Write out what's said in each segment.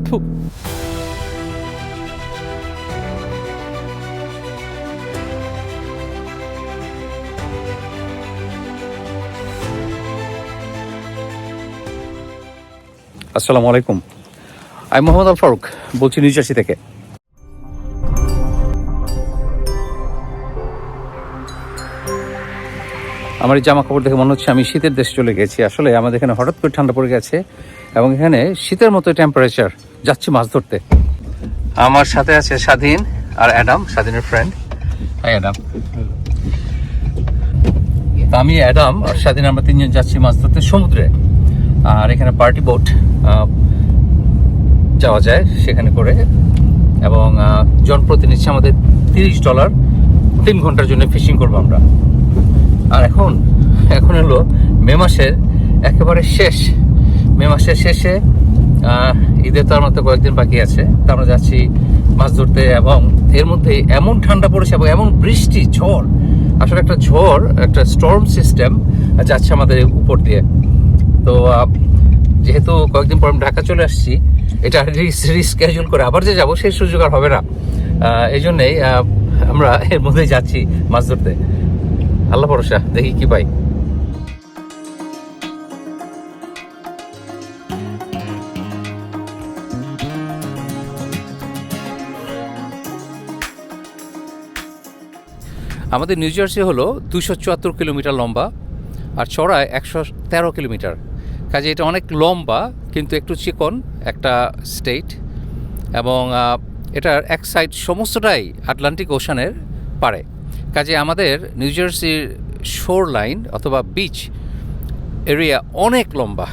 থু। আসসালামু আলাইকুম, আমি মোহাম্মদ আল ফারুক বলছি নিউ জার্সি থেকে। আমার এই জামা কাপড় দেখে মনে হচ্ছে আমি শীতের দেশে চলে গেছি। আসলে আমাদের এখানে হঠাৎ করে ঠান্ডা পড়ে গেছে এবং এখানে শীতের মতো টেম্পারেচার। যাচ্ছি মাছ ধরতে। আমার সাথে আছে স্বাধীন আর অ্যাডাম, স্বাধীনের ফ্রেন্ড। Hi Adam. আমি অ্যাডাম আর স্বাধীন আমরা তিনজন যাচ্ছি মাছ ধরতে সমুদ্রে। আর এখানে পার্টি বোট যাওয়া যায় সেখানে করে, এবং জনপ্রতি নিচ্ছে আমাদের $30 3 ঘন্টার জন্য ফিশিং করবো আমরা। আর এখন হলো মে মাসের একেবারে শেষ, মে মাসের শেষে। ঈদের তো আমার তো কয়েকদিন বাকি আছে, তা আমরা যাচ্ছি মাছ ধরতে। এবং এর মধ্যে এমন ঠান্ডা পড়েছে এবং এমন বৃষ্টি, ঝড়, আসলে একটা ঝড়, একটা স্টর্ম সিস্টেম যাচ্ছে আমাদের উপর দিয়ে। তো যেহেতু কয়েকদিন পর আমি ঢাকা চলে আসছি, এটা রিস্কেজুল করে আবার যে যাবো সেই সুযোগ আর হবে না। এই জন্যেই আমরা এর মধ্যেই যাচ্ছি মাছ ধরতে। আল্লাহ ভরসা, দেখি কি পাই। আমাদের নিউ জার্সি হলো 274 কিলোমিটার লম্বা আর চড়ায় 113 কিলোমিটার। কাজে এটা অনেক লম্বা কিন্তু একটু চিকন একটা স্টেট, এবং এটার এক সাইড সমস্তটাই আটলান্টিক ওশানের পারে। কাজে আমাদের নিউ জার্সির শোর লাইন অথবা বিচ এরিয়া অনেক লম্বা,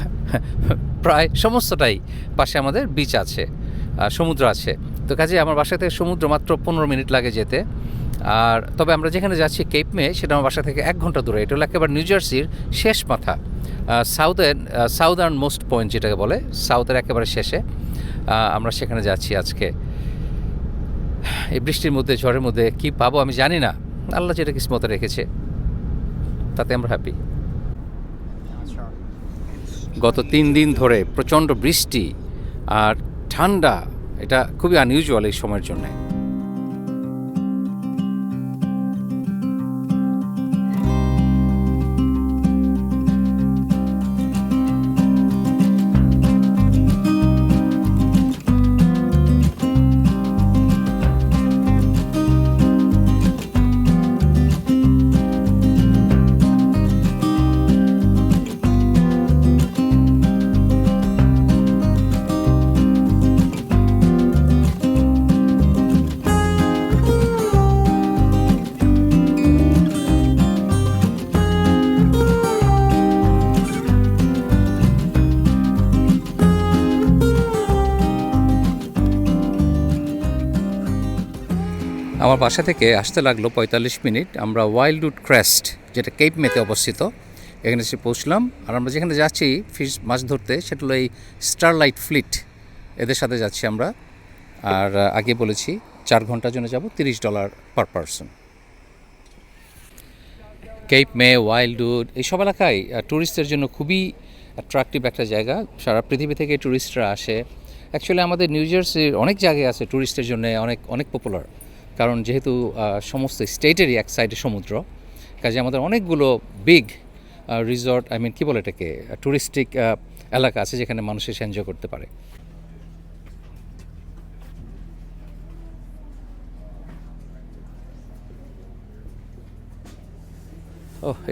প্রায় সমস্তটাই পাশে আমাদের বিচ আছে, সমুদ্র আছে। তো কাজে আমার বাসা থেকে সমুদ্র মাত্র 15 মিনিট লাগে যেতে। আর তবে আমরা যেখানে যাচ্ছি কেপ মে, সেটা আমার বাসা থেকে 1 ঘন্টা দূরে। এটা হলো একেবারে নিউ জার্সির শেষ মাথা, সাউদার্ন মোস্ট পয়েন্ট যেটাকে বলে, সাউথের একেবারে শেষে। আমরা সেখানে যাচ্ছি আজকে। এই বৃষ্টির মধ্যে, ঝড়ের মধ্যে কি পাবো আমি জানি না, আল্লাহ যেটা কিসমতে রেখেছে তাতে আমরা হ্যাপি। গত 3 দিন ধরে প্রচণ্ড বৃষ্টি আর ঠান্ডা, এটা খুবই আনইউজুয়াল এই সময়ের জন্যে। আমার বাসা থেকে আসতে লাগলো 45 মিনিট। আমরা ওয়াইল্ডউড ক্রেস্ট, যেটা কেপ মেতে অবস্থিত, এখানে এসে পৌঁছলাম। আর আমরা যেখানে যাচ্ছি মাছ ধরতে, সেটা হলো এই স্টারলাইট ফ্লিট, এদের সাথে যাচ্ছি আমরা। আর আগে বলেছি 4 ঘন্টার জন্য যাব, $30 পার পারসন। কেপ মে, ওয়াইল্ডউড এইসব এলাকায় ট্যুরিস্টদের জন্য খুবই অ্যাট্রাকটিভ একটা জায়গা। সারা পৃথিবী থেকে ট্যুরিস্টরা আসে। অ্যাকচুয়ালি আমাদের নিউ জার্সির অনেক জায়গায় আছে ট্যুরিস্টের জন্য অনেক পপুলার, কারণ যেহেতু সমস্ত স্টেটেরই এক সাইডে সমুদ্র। কাজে আমাদের অনেকগুলো বিগ রিসর্ট, কী বলে এটাকে, ট্যুরিস্টিক এলাকা আছে যেখানে মানুষ এসে এনজয় করতে পারে।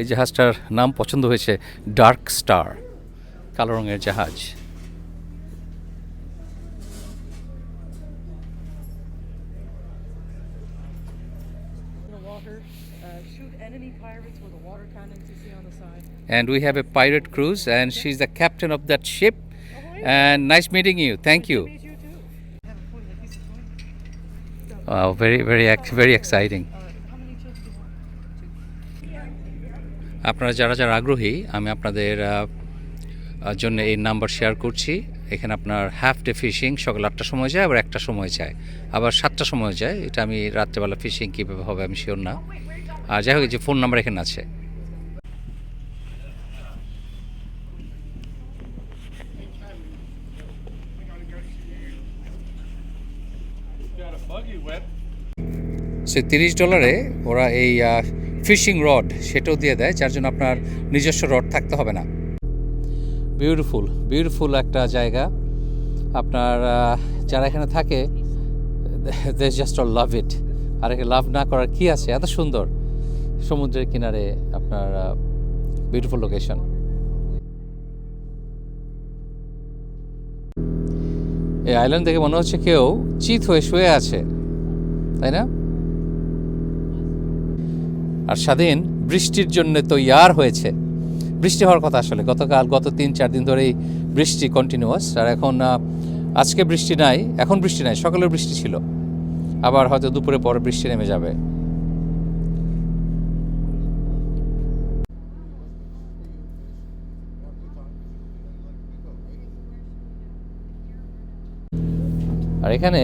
এই জাহাজটার নাম পছন্দ হয়েছে, ডার্ক স্টার, কালো রঙের জাহাজ। Shoot enemy pirates with a water cannon to see on the side. And we have a pirate cruise, and she's the captain of that ship. And nice meeting you. Thank you. Meet you too. Have a point, like he's a point. Wow, very exciting. How many children do you want? আপনারা যারা আগ্রহী, আমি আপনাদের জন্য এই number share করছি। এখানে আপনার হাফ ডে ফিশিং সকাল 8টার সময় যায়, আবার 1টার সময় যায়, আবার 7টার সময় যায়। এটা আমি রাত্রেবেলা ফিশিং কীভাবে হবে আমি শিওর না। আর যাই হোক, যে ফোন নাম্বার এখানে আছে। সে $30 ওরা এই ফিশিং রড সেটাও দিয়ে দেয়, যার জন্য আপনার নিজস্ব রড থাকতে হবে না। বিউটিফুল বিউটিফুল একটা জায়গা। আপনার যারা এখানে থাকে দে জাস্ট অল লাভ ইট। আর একে লাভ না করার কি আছে, এত সুন্দর সমুদ্রের কিনারে আপনার বিউটিফুল লোকেশন। এই আইল্যান্ড দেখে মনে হচ্ছে কেউ চিত হয়ে শুয়ে আছে, তাই না? আর স্বাধীন বৃষ্টির জন্য তৈয়ার হয়েছে। বৃষ্টি হওয়ার কথা আসলে গত 3-4 দিন ধরেই বৃষ্টি কন্টিনিউয়াস। আর এখন আজকে বৃষ্টি নাই, এখন বৃষ্টি নাই, সকালের বৃষ্টি ছিল, আবার হয়তো দুপুরে পরে বৃষ্টি নেমে যাবে। আর এখানে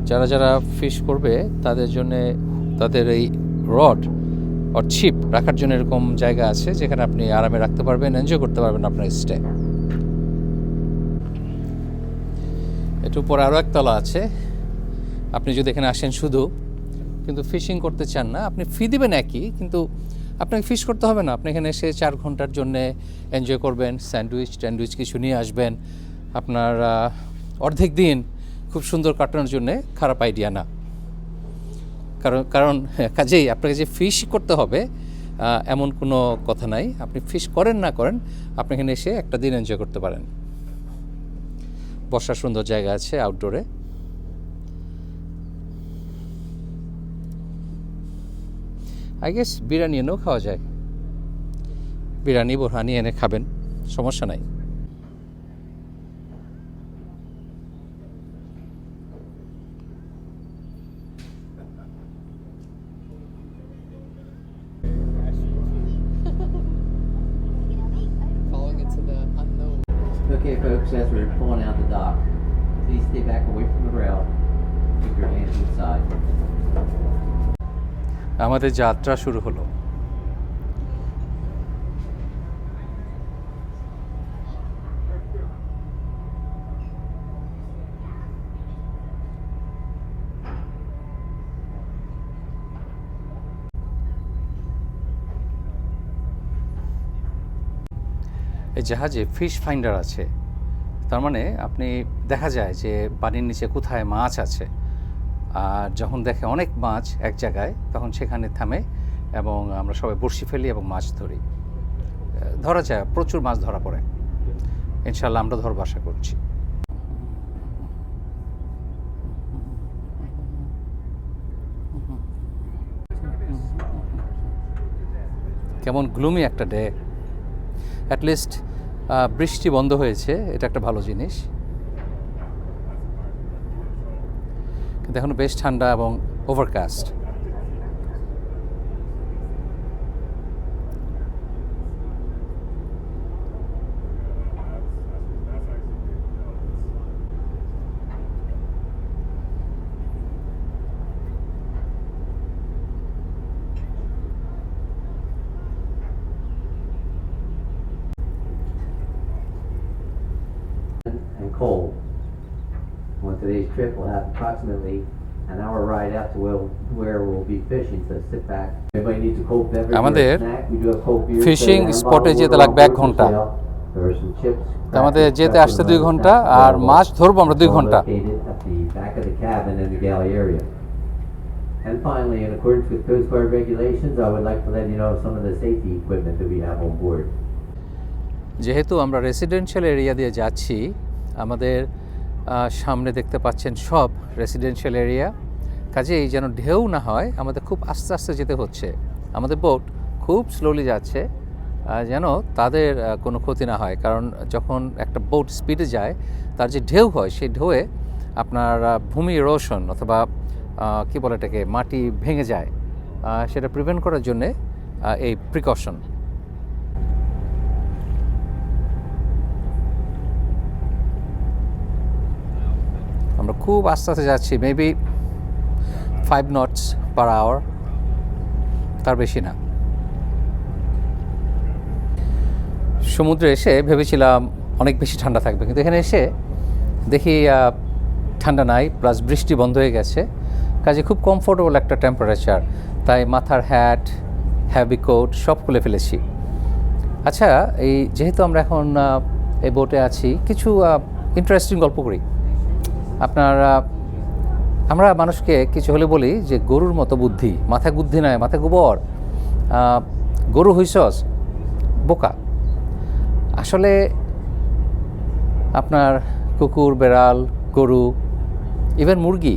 যারা যারা ফিশ করবে তাদের জন্য তাদের এই রড আর ছিপ রাখার জন্য এরকম জায়গা আছে যেখানে আপনি আরামে রাখতে পারবেন, এনজয় করতে পারবেন আপনার স্টে। একটু পরে আরও একতলা আছে। আপনি যদি এখানে আসেন শুধু কিন্তু ফিশিং করতে চান না, আপনি ফি দিবেন একই, কিন্তু আপনাকে ফিশ করতে হবে না। আপনি এখানে এসে 4 ঘন্টার জন্যে এনজয় করবেন, স্যান্ডউইচ কিছু নিয়ে আসবেন। আপনার অর্ধেক দিন খুব সুন্দর কাটানোর জন্যে খারাপ আইডিয়া না। কারণ কাজেই আপনাকে যে ফিশ করতে হবে এমন কোনো কথা নাই। আপনি ফিশ করেন না করেন, আপনি এখানে এসে একটা দিন এনজয় করতে পারেন। বসার সুন্দর জায়গা আছে আউটডোরে। আই গেস বিরিয়ানি এনেও খাওয়া যায়। বিরিয়ানি বোরহানি এনে খাবেন, সমস্যা নাই। Falling into the unknown. Okay, folks, as we're pulling out the dock, please stay back away from the rail. Keep your hands inside. আমাদের যাত্রা শুরু হলো। এই জাহাজে ফিশ ফাইন্ডার আছে, তার মানে আপনি দেখা যায় যে পানির নিচে কোথায় মাছ আছে। আর যখন দেখে অনেক মাছ এক জায়গায়, তখন সেখানে থামে এবং আমরা সবাই বড়শি ফেলি এবং মাছ ধরি। ধরা যায়, প্রচুর মাছ ধরা পড়ে। ইনশাল্লাহ আমরা ধরবো আশা করছি। কেমন গ্লুমি একটা ডে। অ্যাটলিস্ট বৃষ্টি বন্ধ হয়েছে, এটা একটা ভালো জিনিস। কিন্তু এখন বেশ ঠান্ডা এবং overcast. And cold. On today's trip, we'll have approximately an hour ride out to where we'll be fishing, so sit back. Everybody needs a cold beverage or আমাদের a snack. We do have cold beer. fishing spot এ যেতে লাগবে 1 ঘন্টা। There are some chips. আমাদের crackers, যেতে আসতে 2 pretzels, ঘন্টা, snacks আর available. মাছ ধরবো আমরা 2 ঘন্টা। Located at the back of the cabin in the galley area. And finally, in accordance with Coast Guard regulations, I would like to let you know of some of the safety equipment that we have on board. যেহেতু আমরা residential area দিয়ে যাচ্ছি, আমাদের সামনে দেখতে পাচ্ছেন সব residential area. কাজেই যেন ঢেউ না হয়, আমাদের খুব আস্তে আস্তে যেতে হচ্ছে। আমাদের বোট খুব স্লোলি যাচ্ছে যেন তাদের কোনো ক্ষতি না হয়। কারণ যখন একটা বোট স্পিডে যায়, তার যে ঢেউ হয়, সেই ঢেউয়ে আপনার ভূমি ইরোশন অথবা কী বলে এটাকে, মাটি ভেঙে যায়। সেটা প্রিভেন্ট করার জন্যে এই প্রিকশন। আমরা খুব আস্তে আস্তে যাচ্ছি, মেবি 5 knots per hour, তার বেশি না। সমুদ্রে এসে ভেবেছিলাম অনেক বেশি ঠান্ডা থাকবে, কিন্তু এখানে এসে দেখি ঠান্ডা নাই, প্লাস বৃষ্টি বন্ধ হয়ে গেছে, কাজে খুব কমফোর্টেবল একটা টেম্পারেচার। তাই মাথার হ্যাট, হ্যাভি কোট সব খুলে ফেলেছি। আচ্ছা, এই যেহেতু আমরা এখন এই বোটে আছি, কিছু ইন্টারেস্টিং গল্প করি। আপনার আমরা মানুষকে কিছু হলে বলি যে গরুর মতো বুদ্ধি, মাথায় বুদ্ধি নয়, মাথায় গোবর, গরু হইছস, বোকা। আসলে আপনার কুকুর, বেড়াল, গরু, ইভেন মুরগি,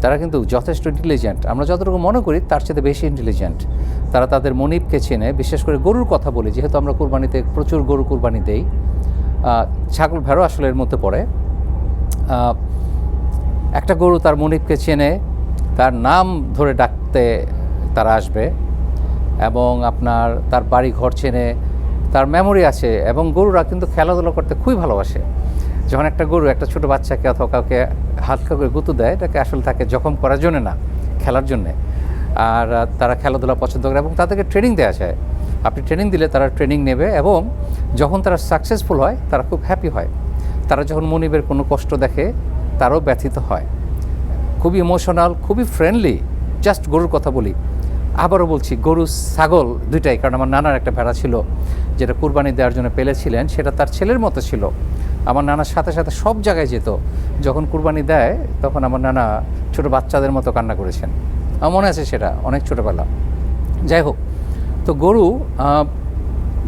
তারা কিন্তু যথেষ্ট ইন্টেলিজেন্ট। আমরা যতটুকু মনে করি তার চেয়ে বেশি ইন্টেলিজেন্ট। তারা তাদের মনিবকে চেনে। বিশেষ করে গরুর কথা বলি, যেহেতু আমরা কুরবানিতে প্রচুর গরু কুরবানি দেই। ছাগল, ভেড়া আসলে এর মধ্যে পড়ে। একটা গরু তার মনিবকে চেনে, তার নাম ধরে ডাকতে তারা আসবে, এবং আপনার তার বাড়ি ঘর চেনে, তার মেমোরি আছে। এবং গরুরা কিন্তু খেলাধুলা করতে খুবই ভালোবাসে। যখন একটা গরু একটা ছোটো বাচ্চাকে অথবা কাউকে হালকা করে গুঁতো দেয়, এটাকে আসলে তাকে জখম করার জন্য না, খেলার জন্যে। আর তারা খেলাধুলা পছন্দ করে এবং তাদেরকে ট্রেনিং দেওয়া যায়। আপনি ট্রেনিং দিলে তারা ট্রেনিং নেবে, এবং যখন তারা সাকসেসফুল হয় তারা খুব হ্যাপি হয়। তারা যখন মনিবের কোনো কষ্ট দেখে তারাও ব্যথিত হয়। খুবই ইমোশনাল, খুবই ফ্রেন্ডলি। জাস্ট গরুর কথা বলি, আবারও বলছি, গরু ছাগল দুইটাই। কারণ আমার নানার একটা ভেড়া ছিল যেটা কুরবানি দেওয়ার জন্য পেলেছিলেন, সেটা তার ছেলের মতো ছিল। আমার নানার সাথে সাথে সব জায়গায় যেত। যখন কুরবানি দেয় তখন আমার নানা ছোটো বাচ্চাদের মতো কান্না করেছেন। আমার মনে আছে সেটা, অনেক ছোটোবেলা। যাই হোক, তো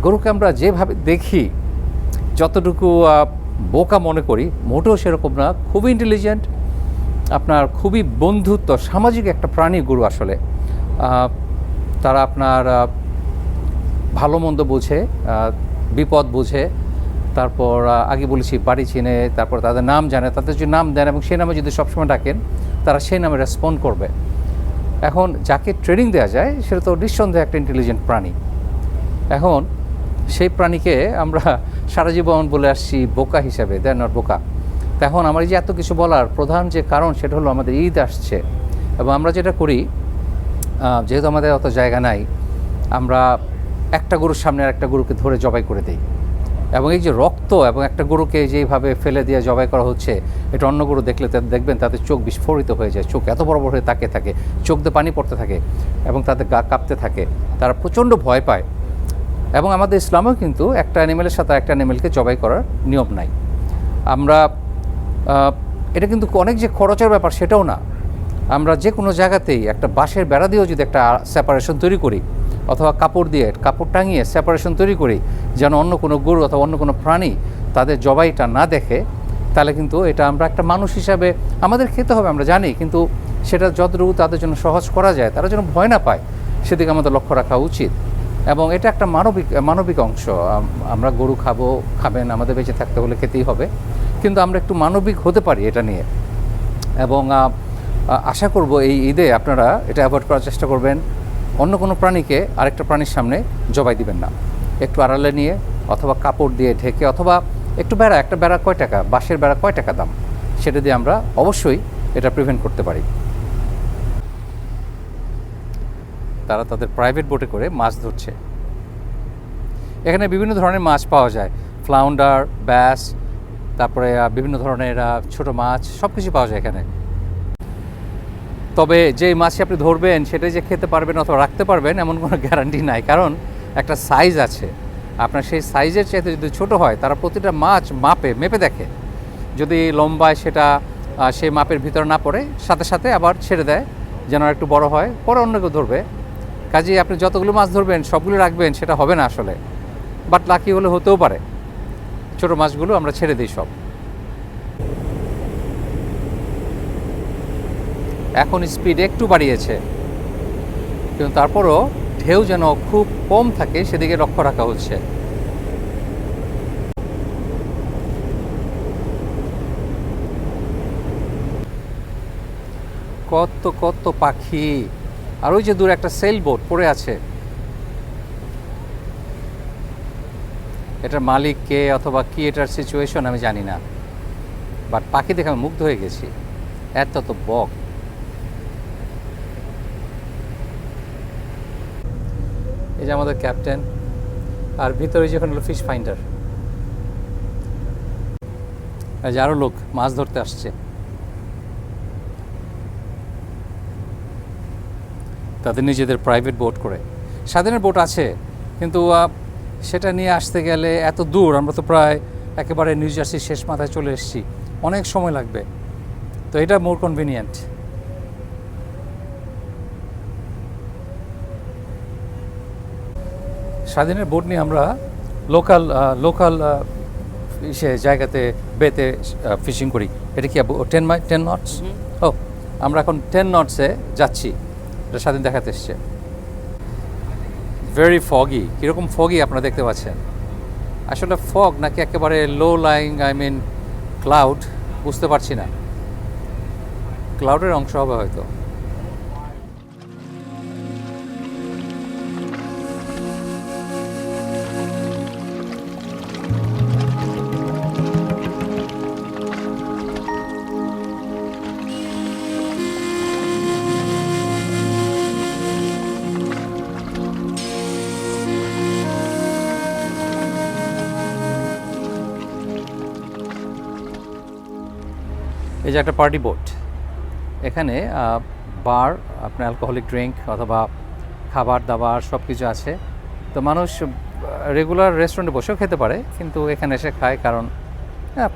গরুকে আমরা যেভাবে দেখি, যতটুকু বোকা মনে করি, মোটেও সেরকম না। খুবই ইন্টেলিজেন্ট, আপনার খুবই বন্ধুত্ব, সামাজিক একটা প্রাণী গরু আসলে। তারা আপনার ভালো মন্দ বোঝে, বিপদ বোঝে, তারপর আগে বলেছি বাড়ি চিনে, তারপর তাদের নাম জানে। তাদের যদি নাম দেন এবং সেই নামে যদি সবসময় ডাকেন, তারা সেই নামে রেসপন্ড করবে। এখন যাকে ট্রেনিং দেওয়া যায় সেটা তো নিঃসন্দেহে একটা ইন্টেলিজেন্ট প্রাণী। এখন সেই প্রাণীকে আমরা সারা জীবন বলে আসছি বোকা হিসাবে, দে আর নট বোকা। তখন আমার এই যে এত কিছু বলার প্রধান যে কারণ, সেটা হলো আমাদের ঈদ আসছে, এবং আমরা যেটা করি, যেহেতু আমাদের অত জায়গা নাই, আমরা একটা গরুর সামনে আর একটা গরুকে ধরে জবাই করে দিই। এবং এই যে রক্ত, এবং একটা গরুকে যেইভাবে ফেলে দিয়ে জবাই করা হচ্ছে, এটা অন্য গরু দেখলে দেখবেন তাদের চোখ বিস্ফোরিত হয়ে যায়, চোখ এত বড় বড় হয়ে তাকিয়ে থাকে, চোখ দিয়ে পানি পড়তে থাকে, এবং তাদের গা কাঁপতে থাকে, তারা প্রচণ্ড ভয় পায়। এবং আমাদের ইসলামেও কিন্তু একটা অ্যানিমেলের সাথে একটা অ্যানিমেলকে জবাই করার নিয়ম নাই। আমরা এটা কিন্তু অনেক যে খরচের ব্যাপার সেটাও না। আমরা যে কোনো জায়গাতেই একটা বাঁশের বেড়া দিয়েও যদি একটা সেপারেশন তৈরি করি, অথবা কাপড় দিয়ে কাপড় টাঙিয়ে সেপারেশন তৈরি করি, যেন অন্য কোনো গরু অথবা অন্য কোনো প্রাণী তাদের জবাইটা না দেখে, তাহলে কিন্তু এটা আমরা একটা মানুষ হিসাবে আমাদের খেতে হবে, আমরা জানি। কিন্তু সেটা যতটুকু তাদের জন্য সহজ করা যায়, তারা যেন ভয় না পায়, সেদিকে আমাদের লক্ষ্য রাখা উচিত। এবং এটা একটা মানবিক অংশ। আমরা গরু খাবেন, আমাদের বেঁচে থাকতে হলে খেতেই হবে, কিন্তু আমরা একটু মানবিক হতে পারি এটা নিয়ে। এবং আশা করব এই ঈদে আপনারা এটা অ্যাভয়েড করার চেষ্টা করবেন। অন্য কোনো প্রাণীকে আরেকটা প্রাণীর সামনে জবাই দিবেন না। একটু আড়ালে নিয়ে, অথবা কাপড় দিয়ে ঢেকে, অথবা একটু বেড়া, একটা বেড়া কয় টাকা, বাঁশের বেড়া কয় টাকা দাম, সেটা দিয়ে আমরা অবশ্যই এটা প্রিভেন্ট করতে পারি। তারা তাদের প্রাইভেট বোটে করে মাছ ধরছে। এখানে বিভিন্ন ধরনের মাছ পাওয়া যায়, ফ্লাউন্ডার, ব্যাস, তারপরে বিভিন্ন ধরনের ছোট মাছ, সব কিছু পাওয়া যায় এখানে। তবে যেই মাছই আপনি ধরবেন সেটাই যে খেতে পারবেন অথবা রাখতে পারবেন এমন কোনো গ্যারান্টি নাই, কারণ একটা সাইজ আছে। আপনার সেই সাইজের চাইতে যদি ছোট হয়, তারা প্রতিটা মাছ মেপে দেখে। যদি লম্বায় সেটা সেই মাপের ভিতরে না পড়ে, সাথে সাথে আবার ছেড়ে দেয় যেন একটু বড় হয়, পরে অন্য কেউ ধরবে। কাজেই আপনি যতগুলো মাছ ধরবেন সবগুলো রাখবেন সেটা হবে না আসলে, বাট লাকি হলে হতেও পারে। ছোটো মাছগুলো আমরা ছেড়ে দিই সব। এখন স্পিড একটু বাড়িয়েছে, কিন্তু তারপরও ঢেউ যেন খুব কম থাকে সেদিকে লক্ষ্য রাখা হচ্ছে। কত কত পাখি, আর ওই যে দূরে একটা সেল বোট পড়ে আছে। এটার মালিক কে অথবা কি এটার সিচুয়েশন আমি জানি না, বাট পাখি দেখে আমি মুগ্ধ হয়ে গেছি। এত তো বক। এই যে আমাদের ক্যাপ্টেন, আর ভিতরে যেখানে হলো ফিশ ফাইন্ডার, আর যে আরও লোক মাছ ধরতে আসছে। তাদের নিজেদের প্রাইভেট বোট করে। স্বাধীনের বোট আছে, কিন্তু সেটা নিয়ে আসতে গেলে এত দূর, আমরা তো প্রায় একেবারে নিউ জার্সির শেষ মাথায় চলে এসেছি, অনেক সময় লাগবে, তো এটা মোর কনভিনিয়েন্ট। স্বাধীনের বোট নিয়ে আমরা লোকাল সে জায়গাতে বেতে ফিশিং করি। এটা কি 10 নটস? ও, আমরা এখন 10 নটসে যাচ্ছি, এটা স্বাধীন দেখাতে এসছে। Very foggy. কীরকম ফগি আপনারা দেখতে পাচ্ছেন? আসলে ফগ নাকি একেবারে লো লাইং, ক্লাউড, বুঝতে পারছি না। ক্লাউডের অংশ হবে হয়তো। এই যে একটা পার্টি বোট, এখানে বার, আপনার অ্যালকোহলিক ড্রিঙ্ক অথবা খাবার দাবার সব কিছু আছে। তো মানুষ রেগুলার রেস্টুরেন্টে বসেও খেতে পারে, কিন্তু এখানে এসে খায়, কারণ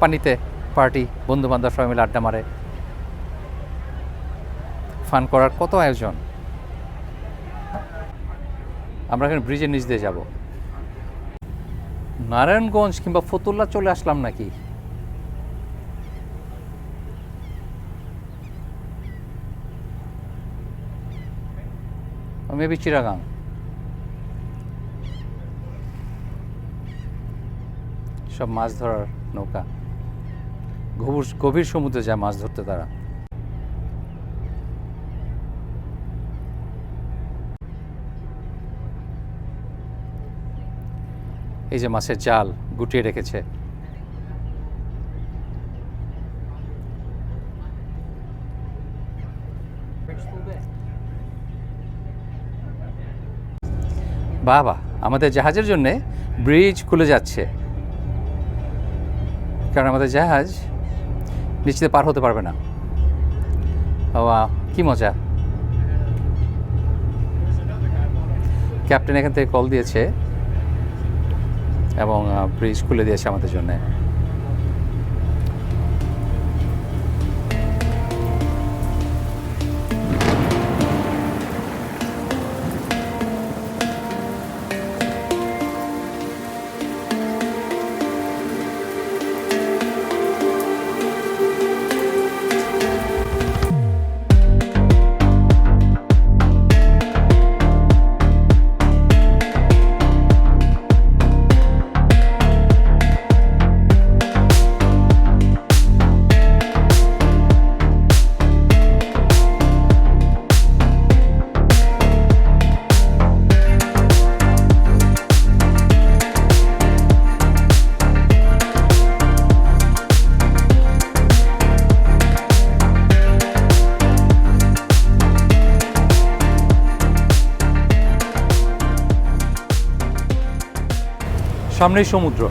পানিতে পার্টি, বন্ধুবান্ধব সবাই মিলে আড্ডা মারে, ফান করার কত আয়োজন। আমরা এখানে ব্রিজের নিচ দিয়ে যাব। নারায়ণগঞ্জ কিংবা ফতুল্লা চলে আসলাম নাকি? মেবি চিরাগাং। সব মাছ ধরার নৌকা, গভীর সমুদ্রে যায় মাছ ধরতে তারা। এই যে মাছের জাল গুটিয়ে রেখেছে। বাবা, আমাদের জাহাজের জন্যে ব্রিজ খুলে যাচ্ছে, কারণ আমাদের জাহাজ নিচে পার হতে পারবে না। বাবা, কি মজা। ক্যাপ্টেন এখান থেকে কল দিয়েছে এবং ব্রিজ খুলে দিয়েছে আমাদের জন্যে। সামনেই সমুদ্র,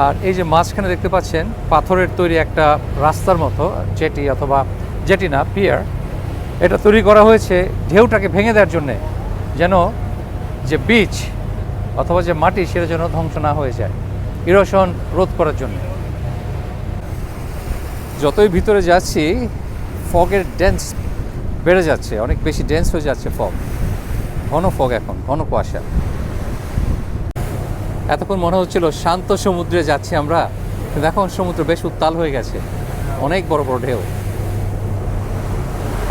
আর এই যে মাঝখানে দেখতে পাচ্ছেন পাথরের তৈরি একটা রাস্তার মতো, জেটি অথবা জেটি না, পিয়ার। এটা তৈরি করা হয়েছে ঢেউটাকে ভেঙে দেওয়ার জন্যে, যেন যে বিচ অথবা যে মাটি সেটা যেন ধ্বংস না হয়ে যায়, ইরোশন রোধ করার জন্য। যতই ভিতরে যাচ্ছি ফগের ডেন্স বেড়ে যাচ্ছে, অনেক বেশি ডেন্স হয়ে যাচ্ছে ফগ, ঘন ফগ, এখন ঘন কুয়াশা। এতক্ষণ মনে হচ্ছিল শান্ত সমুদ্রে যাচ্ছি আমরা, কিন্তু এখন সমুদ্র বেশ উত্তাল হয়ে গেছে, অনেক বড় বড় ঢেউ।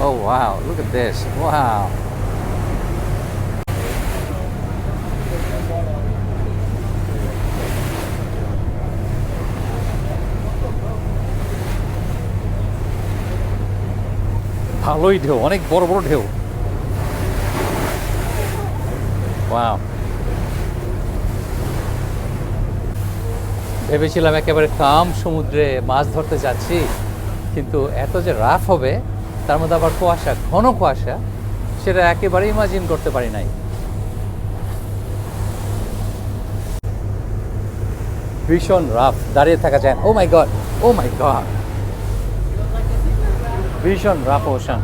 Oh wow, look at this, wow. ভালোই ঢেউ, অনেক বড় বড় ঢেউ। ওয়াও, ভেবেছিলাম একেবারে কাম সমুদ্রে মাছ ধরতে যাচ্ছি, কিন্তু এত যে রাফ হবে, তার মধ্যে আবার কুয়াশা, ঘন কুয়াশা, সেটা একেবারে ইমাজিন করতে পারি নাই। ভীষণ রাফ, দাঁড়িয়ে থাকা যায়। ও মাই গড, ও মাই গড, ভীষণ রাফ ওশান।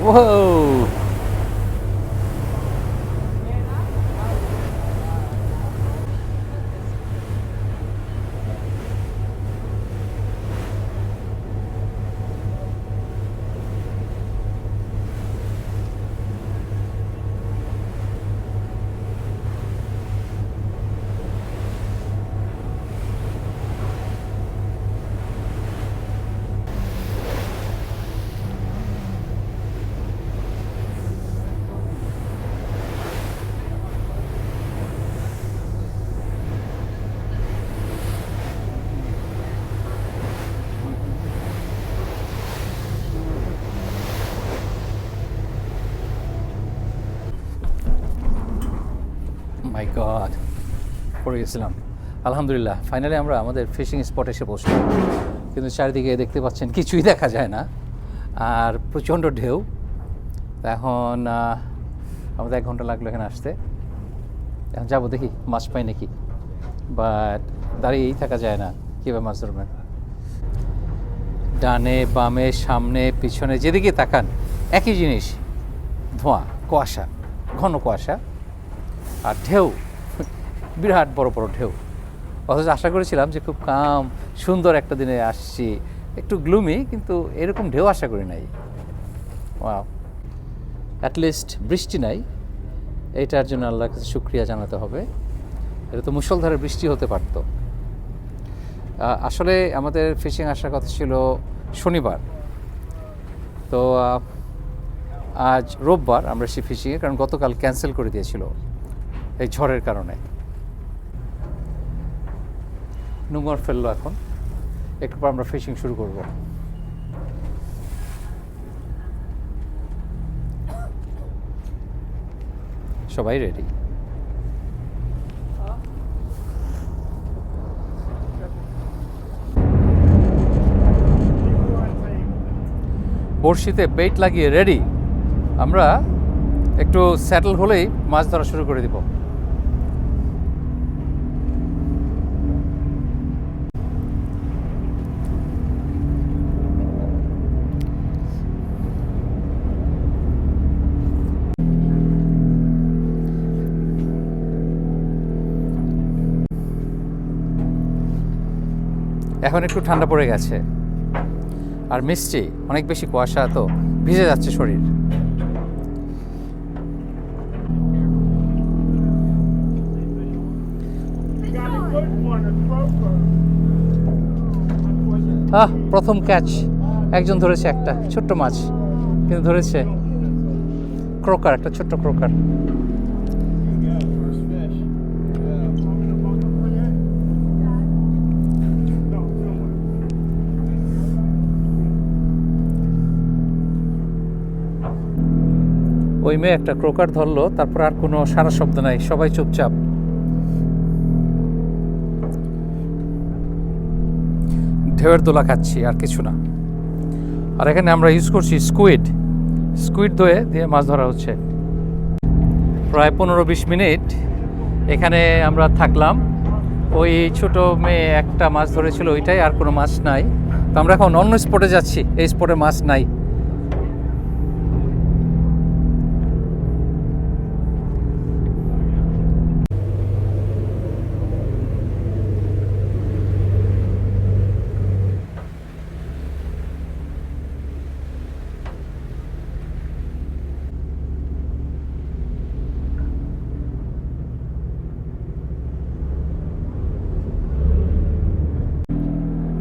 Whoa! মাই গড, পড়ে গেছিলাম। আলহামদুলিল্লাহ, ফাইনালি আমরা আমাদের ফিশিং স্পটে এসে বসলাম, কিন্তু চারিদিকে দেখতে পাচ্ছেন কিছুই দেখা যায় না, আর প্রচণ্ড ঢেউ। এখন আমাদের 1 ঘন্টা লাগলো এখানে আসতে। এখন যাবো, দেখি মাছ পাই নাকি, বাট দাঁড়িয়েই থাকা যায় না, কীভাবে মাছ ধরবেন। ডানে বামে সামনে পিছনে যেদিকে তাকান একই জিনিস, ধোঁয়া, কুয়াশা, ঘন কুয়াশা, আর ঢেউ, বিরাট বড় বড় ঢেউ। অথচ আশা করেছিলাম যে খুব কাম সুন্দর একটা দিনে আসছি, একটু গ্লুমি, কিন্তু এরকম ঢেউ আশা করি নাই। ওয়াও, অ্যাটলিস্ট বৃষ্টি নাই, এইটার জন্য আল্লাহর কাছে শুকরিয়া জানাতে হবে। এটা তো মুষলধারে বৃষ্টি হতে পারত। আসলে আমাদের ফিশিং আসার কথা ছিল শনিবার, তো আজ রোববার আমরা এসেছি ফিশিংয়ে, কারণ গতকাল ক্যান্সেল করে দিয়েছিল এই ঝড়ের কারণে। নোঙর ফেললো, এখন একটু পর আমরা ফিশিং শুরু করব। সবাই রেডি। বড়শিতে বেইট লাগিয়ে রেডি। আমরা একটু সেটেল হলেই মাছ ধরা শুরু করে দিব। এখন একটু ঠান্ডা পড়ে গেছে, আর মিষ্টি, অনেক বেশি কুয়াশা, তো ভিজে যাচ্ছে শরীর। প্রথম ক্যাচ, একজন ধরেছে একটা ছোট্ট মাছ, কিন্তু ধরেছে ক্রোকার, একটা ছোট্ট ক্রোকার। ওই মেয়ে একটা ক্রোকার ধরলো, তারপর আর কোনো সারা শব্দ নাই, সবাই চুপচাপ। ঢেউয়ের দোলা খাচ্ছি, আর কিছু না। আর এখানে আমরা ইউজ করছি স্কুইড দিয়ে মাছ ধরা হচ্ছে। প্রায় 15-20 মিনিট এখানে আমরা থাকলাম। ওই ছোট মেয়ে একটা মাছ ধরেছিল, ওইটাই, আর কোনো মাছ নাই। তো আমরা এখন অন্য স্পটে যাচ্ছি, এই স্পটে মাছ নাই।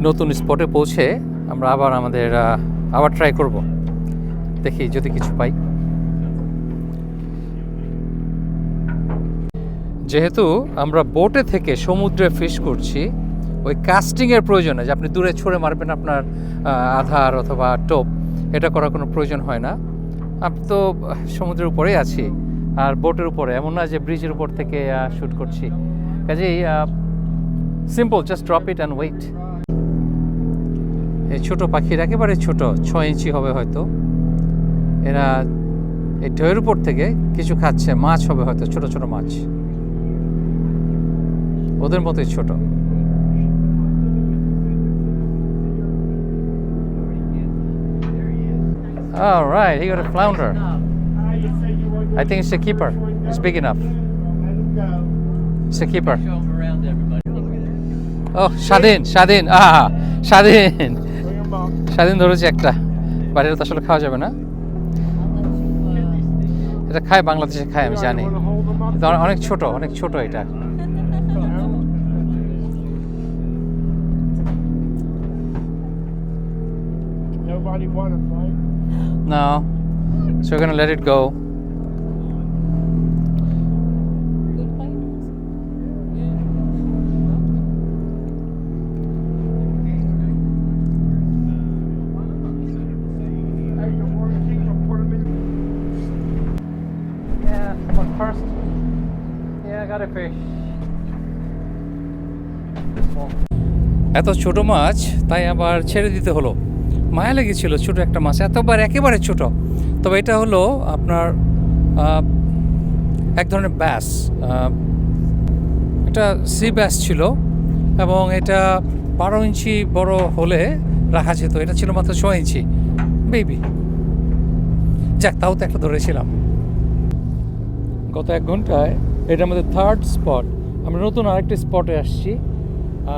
নতুন স্পটে পৌঁছে আমরা আবার ট্রাই করব, দেখি যদি কিছু পাই। যেহেতু আমরা বোটে থেকে সমুদ্রে ফিশ করছি, ওই কাস্টিংয়ের প্রয়োজনে যে আপনি দূরে ছুঁড়ে মারবেন আপনার আধার অথবা টোপ, এটা করার কোনো প্রয়োজন হয় না। আমি তো সমুদ্রের উপরেই আছি, আর বোটের উপরে, এমন না যে ব্রিজের উপর থেকে শ্যুট করছি। কাজেই simple, just drop it and wait. এই ছোটো পাখির একেবারে ছোট, 6 ইঞ্চি হবে হয়তো, এরা এই ঢেউয়ের উপর থেকে কিছু খাচ্ছে, মাছ হবে হয়তো, ছোট ছোট মাছ, ওদের মতোই ছোট। All right, he got a flounder. I think it's a keeper. It's big enough. It's a keeper. Oh, স্বাধীন স্বাধীন ধরেছে একটা, বাট এটা তো আসলে খাওয়া যাবে না। এটা খায়, বাংলাদেশে খায় আমি জানি, কিন্তু অনেক ছোট এটা। Nobody won it, right? No, so we're gonna let it go. Good fighters. Hey, you want to keep them, put them in. Yeah, what first? Yeah, I got a fish. এত ছোট মাছ, তাই আবার ছেড়ে দিতে হলো। মায়া লেগেছিল ছোট একটা মাছ, একেবারে ছোট। তবে এটা হলো আপনার এক ধরনের ব্যাস, এটা সি ব্যাস ছিল, এবং এটা 12 ইঞ্চি বড় হলে রাখা যেত। এটা ছিল মাত্র 6 ইঞ্চি বেবি। যাক, তাও তো একটা ধরেছিলাম। গত 1 ঘন্টায় এটা আমাদের 3rd স্পট। আমরা নতুন আরেকটি স্পটে আসছি,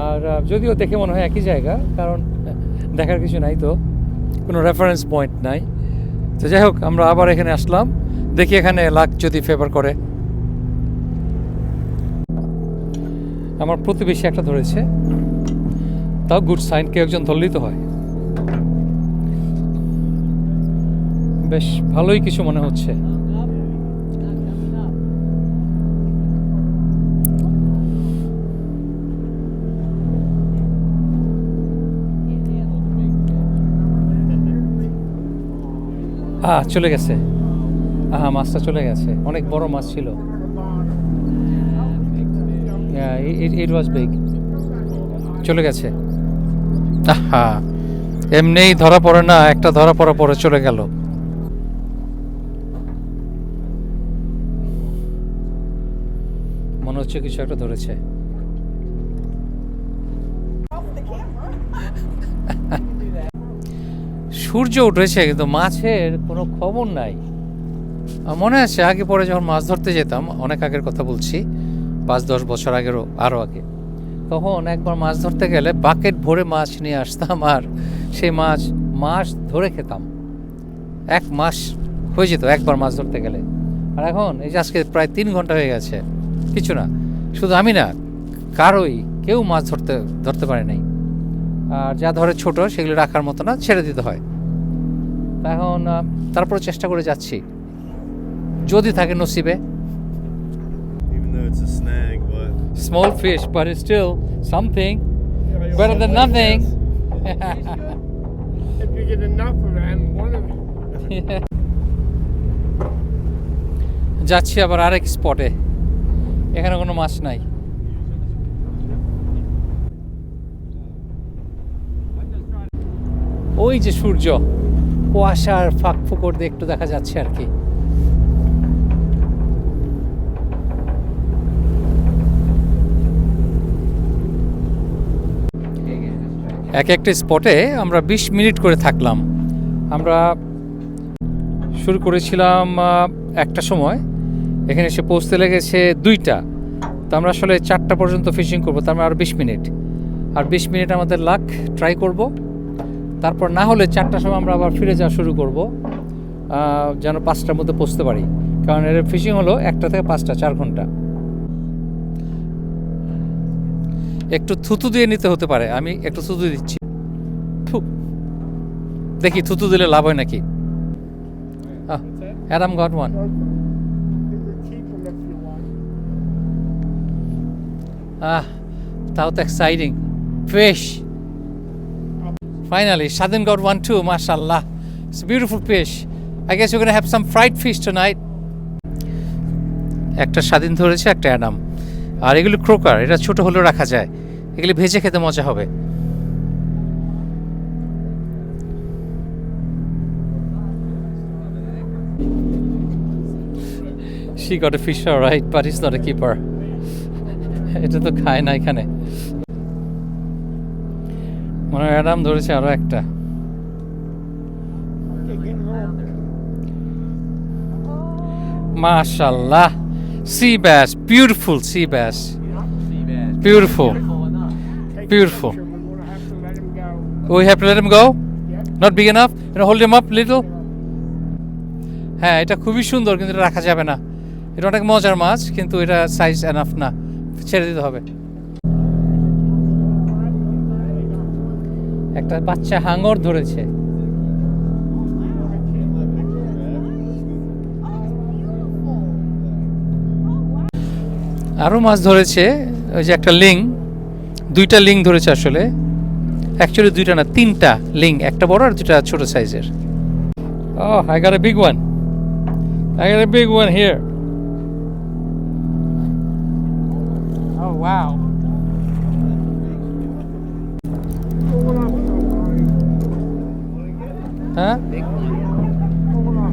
আর যদিও দেখে মনে হয় একই জায়গা, কারণ দেখার কিছু নাই, তো কোনো রেফারেন্স পয়েন্ট নাই। তো যাই হোক, আমরা আবার এখানে আসলাম, দেখি এখানে লাক যদি ফেভার করে। আমার প্রতিবেশী একটা ধরেছে, তাও গুড সাইন, কেউ একজন ধরলেই তো হয়। বেশ ভালোই কিছু মনে হচ্ছে। চলে গেছে, মাছটা চলে গেছে। অনেক বড় মাছ ছিল। ইট ওয়াজ বিগ। চলে গেছে। এমনিই ধরা পড়ে না, একটা ধরা পড়া পরে চলে গেল। মনে হচ্ছে কিছু একটা ধরেছে। সূর্য উঠেছে, কিন্তু মাছের কোনো খবর নাই। মনে আছে আগে পরে যখন মাছ ধরতে যেতাম, অনেক আগের কথা বলছি, 5-10 বছর আগেরও আরও আগে, তখন একবার মাছ ধরতে গেলে বাকেট ভরে মাছ নিয়ে আসতাম, আর সেই মাছ ধরে খেতাম। 1 মাস হয়ে যেত একবার মাছ ধরতে গেলে। আর এখন এই যে আজকে প্রায় 3 ঘন্টা হয়ে গেছে, কিছু না। শুধু আমি না, কেউ মাছ ধরতে পারে নাই। আর যা ধরে ছোট, সেগুলো রাখার মতো না, ছেড়ে দিতে হয়। এখন তারপর চেষ্টা করে যাচ্ছি, যদি থাকে নসিবে। Even though it's a snag, but Small fish, but it's still something. Better than nothing. If you get enough of them, one of them. যাচ্ছি আবার আরেক স্পটে, এখানে কোনো মাছ নাই। ওই যে সূর্য, কুয়াশার ফাঁক ফোকর দিয়ে একটু দেখা যাচ্ছে আর কি। একটা স্পটে আমরা 20 মিনিট করে থাকলাম। আমরা শুরু করেছিলাম 1টার সময়, এখানে এসে পৌঁছতে লেগেছে 2টা। তো আমরা আসলে 4টা পর্যন্ত ফিশিং করবো, তার মানে আরও 20 মিনিট। আর 20 মিনিট আমাদের লাক ট্রাই করব। তারপর না হলে 4টার সময় আমরা আবার ফিরে যাওয়া শুরু করব, যেন 5টার মধ্যে পৌঁছতে পারি। কারণ এর ফিশিং হলো 1টা থেকে 5টা, 4 ঘন্টা। একটু থুতু দিয়ে নিতে হতে পারে, আমি একটু থুতু দিচ্ছি। দেখি থুতু দিলে লাভ হয় নাকি। Adam got one. You can keep them if you want. That was exciting. Fish. Finally, Shadin got one too, mashallah. It's a beautiful fish. I guess we're going to have some fried fish tonight. একটা স্বাধীন ধরেছে, একটা Adam. আর এগুলো Crocker, এটা ছোট হলেও রাখা যায়। এগুলি ভেজে খেতে মজা হবে। She got a fish, all right, but he's not a keeper. এটা তো খায় না এখানে। মনে হয় অ্যাডাম ধরেছে আরো একটা। They're getting a little Mashallah. Sea bass, beautiful sea bass. Beautiful. Take Beautiful. a picture. We're gonna have to let him go. We have to let him go? Yeah. Not big enough? Hold him up little? হ্যাঁ, এটা খুবই সুন্দর কিন্তু এটা রাখা যাবে না। এটা অনেক মজার মাছ কিন্তু এটা সাইজ এনাফ না, ছেড়ে দিতে হবে। একটা বাচ্চা হাঙর ধরেছে। আরও মাছ ধরেছে, ওই যে একটা লিং, দুইটা লিং ধরেছে আসলে, অ্যাকচুয়ালি দুইটা না, তিনটা লিং, একটা বড় আর দুইটা ছোট সাইজের। Oh, I got a big one. I got a big one here. Oh wow. Hold on, somebody. Huh? Hold on.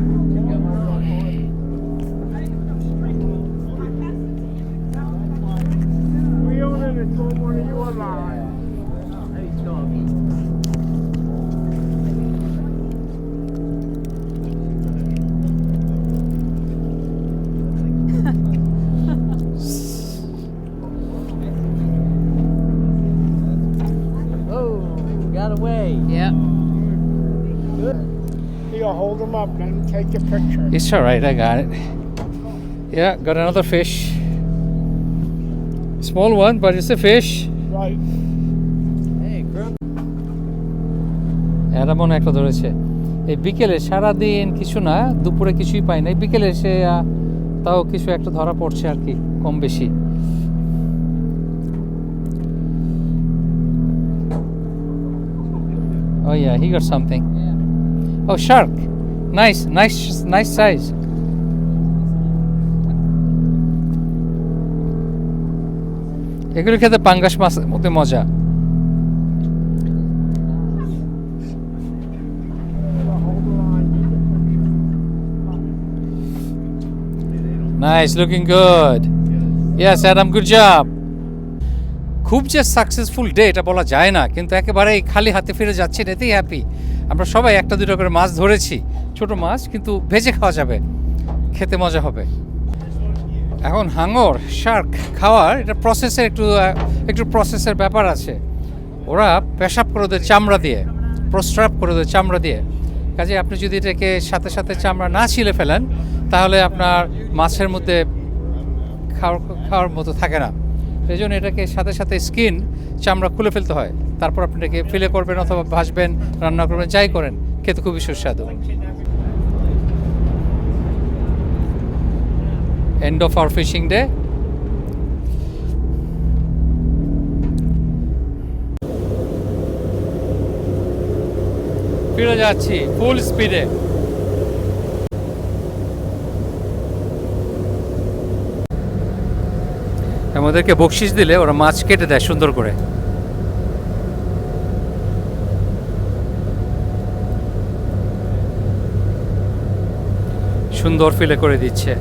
We own it, it's on one of your lines. Got away. Yeah. Here, hold them up, let him take a picture. It's all right. I got it. Yeah, got another fish. Small one, but it's a fish. Right. Hey, Crook. এরা মনে হয় একটা ধরেছে। এই বিকেলে সারাদিন কিছু না, দুপুরে কিছুই পাই না, এই বিকেলে এসে তাও কিছু একটা ধরা পড়ছে আর কি, কম বেশি। Oh yeah, he got something. Oh, shark. Nice size. এগুলো খেতে পাঙ্গাস মাছের মধ্যে মজা। Hold the line. Nice, looking good. Yes, Adam, good job. খুব যে সাকসেসফুল ডে এটা বলা যায় না, কিন্তু একেবারেই খালি হাতে ফিরে যাচ্ছি, এতেই হ্যাপি। আমরা সবাই একটা দুটো করে মাছ ধরেছি, ছোট মাছ, কিন্তু ভেজে খাওয়া যাবে, খেতে মজা হবে। এখন হাঙর শার্ক খাওয়ার এটা প্রসেসের একটু প্রসেসের ব্যাপার আছে। ওরা পেশাব করে দেয় চামড়া দিয়ে, প্রস্রাব করে দেয় চামড়া দিয়ে। কাজে আপনি যদি এটাকে সাথে সাথে চামড়া না ছিলে ফেলেন, তাহলে আপনার মাছের মধ্যে খাওয়ার মতো থাকে না। সেই জন্য এটাকে সাথে সাথে স্কিন, চামড়া খুলে ফেলতে হয়, তারপর আপনি এটাকে ফিলে করবেন অথবা ভাজবেন, রান্না করবেন, যাই করেন, খেতে খুবই সুস্বাদু। End of our fishing day. ফিরে যাচ্ছি ফুল স্পিডে। আমাদেরকে বকশিস দিলে ওরা মাছ কেটে দেয় সুন্দর করে। সুন্দর ফিলে করে দিচ্ছে।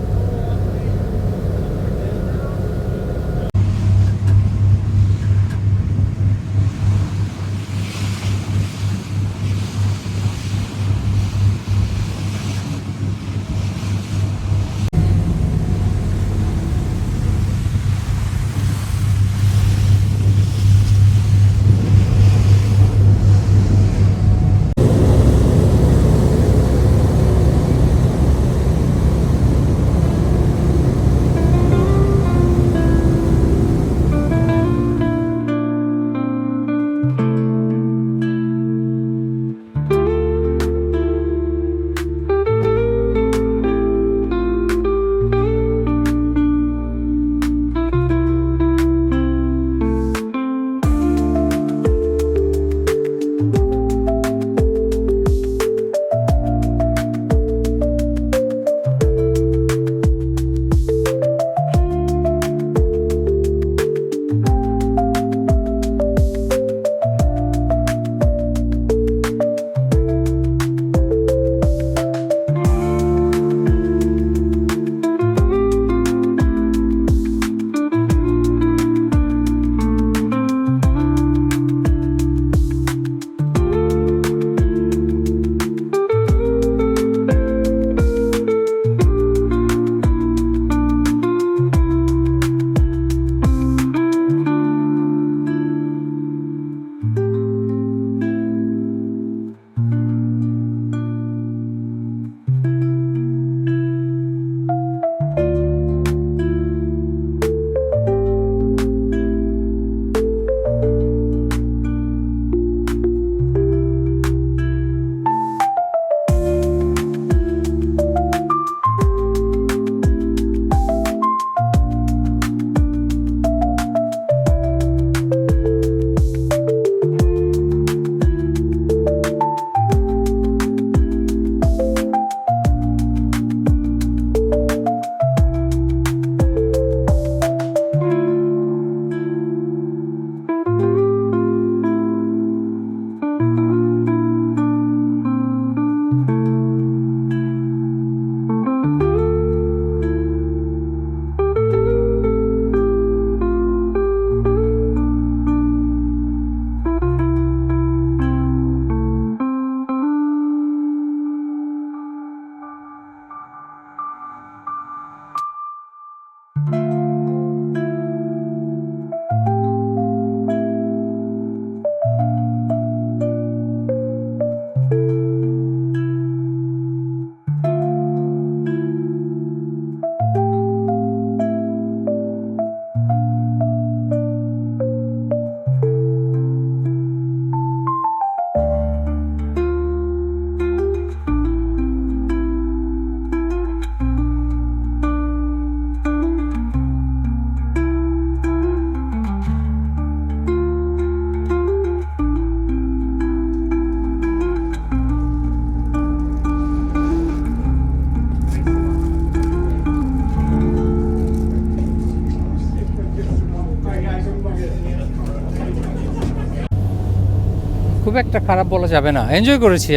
একটা খারাপ বলা যাবে না, এনজয় করেছি।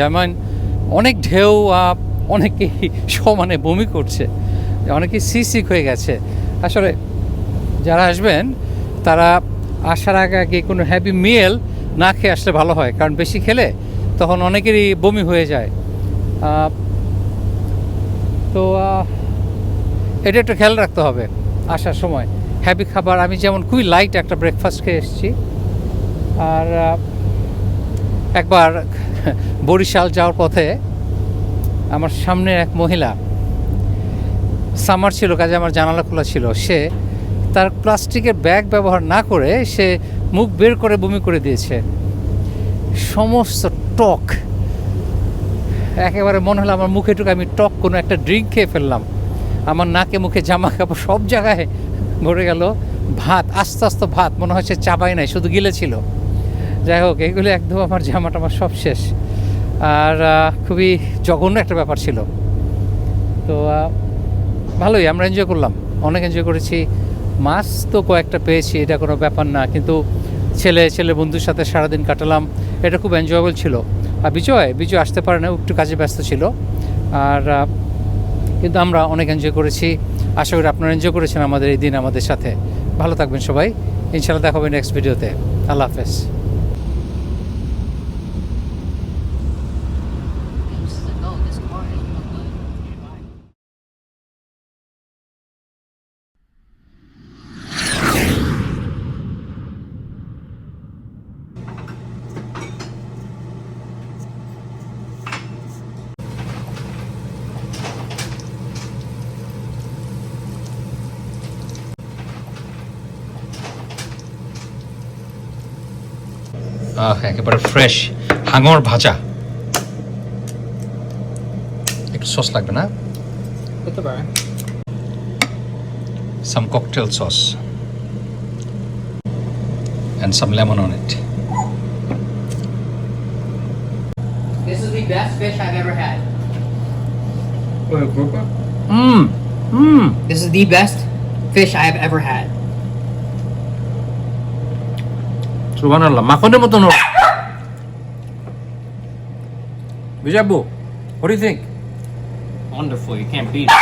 অনেক ঢেউ, অনেকেই সমানে বমি করছে, অনেকেই সিক হয়ে গেছে। আসলে যারা আসবেন তারা আসার আগে আগে কোনো হ্যাপি মিল না খেয়ে আসলে ভালো হয়, কারণ বেশি খেলে তখন অনেকেরই বমি হয়ে যায়। তো এটা একটু খেয়াল রাখতে হবে আসার সময়। হ্যাপি খাবার, আমি যেমন খুবই লাইট একটা ব্রেকফাস্ট খেয়ে এসেছি। আর একবার বরিশাল যাওয়ার পথে আমার সামনের এক মহিলা, সামার ছিল, কাজে আমার জানালা খোলা ছিল, সে তার প্লাস্টিকের ব্যাগ ব্যবহার না করে সে মুখ বের করে বমি করে দিয়েছে। সমস্ত টক একেবারে মনে হলো আমার মুখে টুকে আমি টক কোনো একটা ড্রিঙ্ক খেয়ে ফেললাম। আমার নাকে মুখে জামা কাপড় সব জায়গায় ভরে গেল। ভাত, আস্তে আস্তে ভাত মনে হচ্ছে চাবাই নাই, শুধু গিলেছিল। যাই হোক, এগুলো একদম আমার জামাটা আমার সব শেষ। আর খুবই জঘন্য একটা ব্যাপার ছিল। তো ভালোই আমরা এনজয় করলাম, অনেক এনজয় করেছি। মাছ তো কয়েকটা পেয়েছি, এটা কোনো ব্যাপার না, কিন্তু ছেলে বন্ধুর সাথে সারাদিন কাটালাম, এটা খুব এনজয়েবল ছিল। আর বিজয় আসতে পারে না, একটু কাজে ব্যস্ত ছিল। আর কিন্তু আমরা অনেক এনজয় করেছি। আশা করি আপনারা এনজয় করেছেন আমাদের এই দিন আমাদের সাথে। ভালো থাকবেন সবাই, ইনশাআল্লাহ দেখা হবে নেক্সট ভিডিওতে। আল্লাহ হাফেজ। একেবারে ফ্রেশ হাঙর ভাজা। একটু সস লাগবে না? Some cocktail sauce and some lemon on it. This is the best fish I've ever had. This is the best fish I have ever had. সুবহানাল্লাহ, মাখনের মতো নরম। বিজাবু, what do you think? Wonderful, you can't beat it.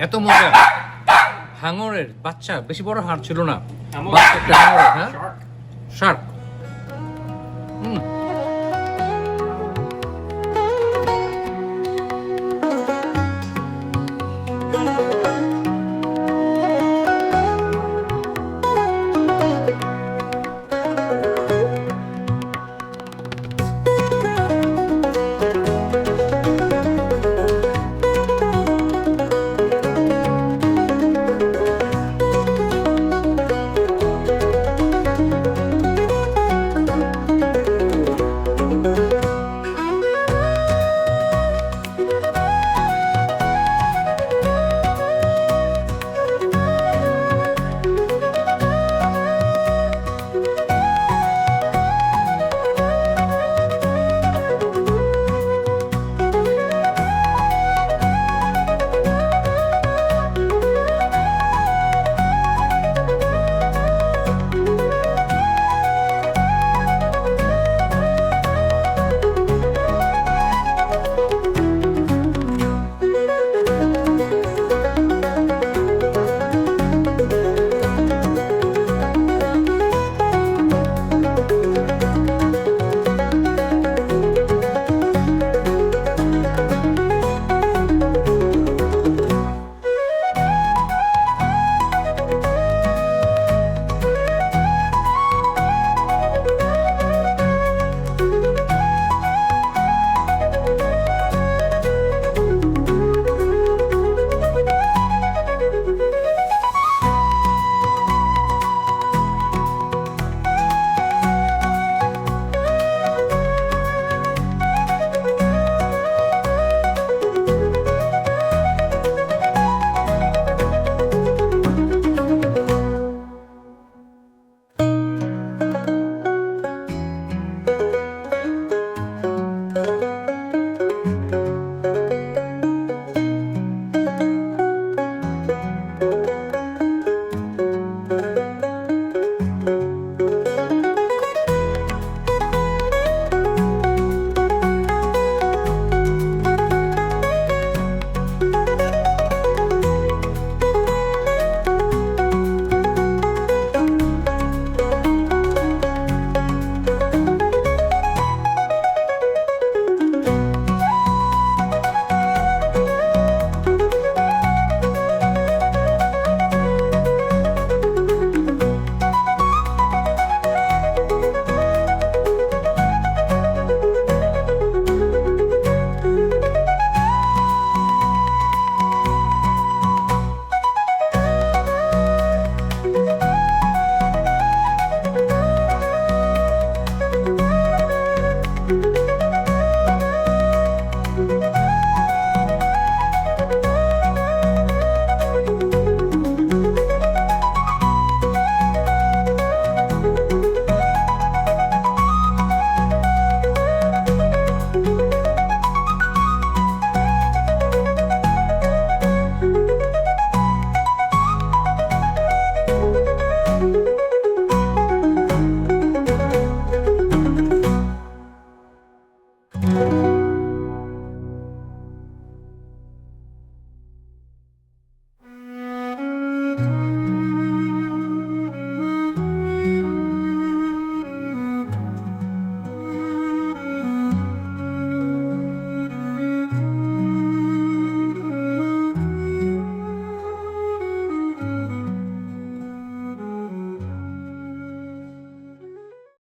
এত মজা। হাঙরের বাচ্চা, বেশি বড় হাড় ছিল না, হাঙর? বাচ্চা একটা হাঙরের, হ্যাঁ, Shark. শার্ক।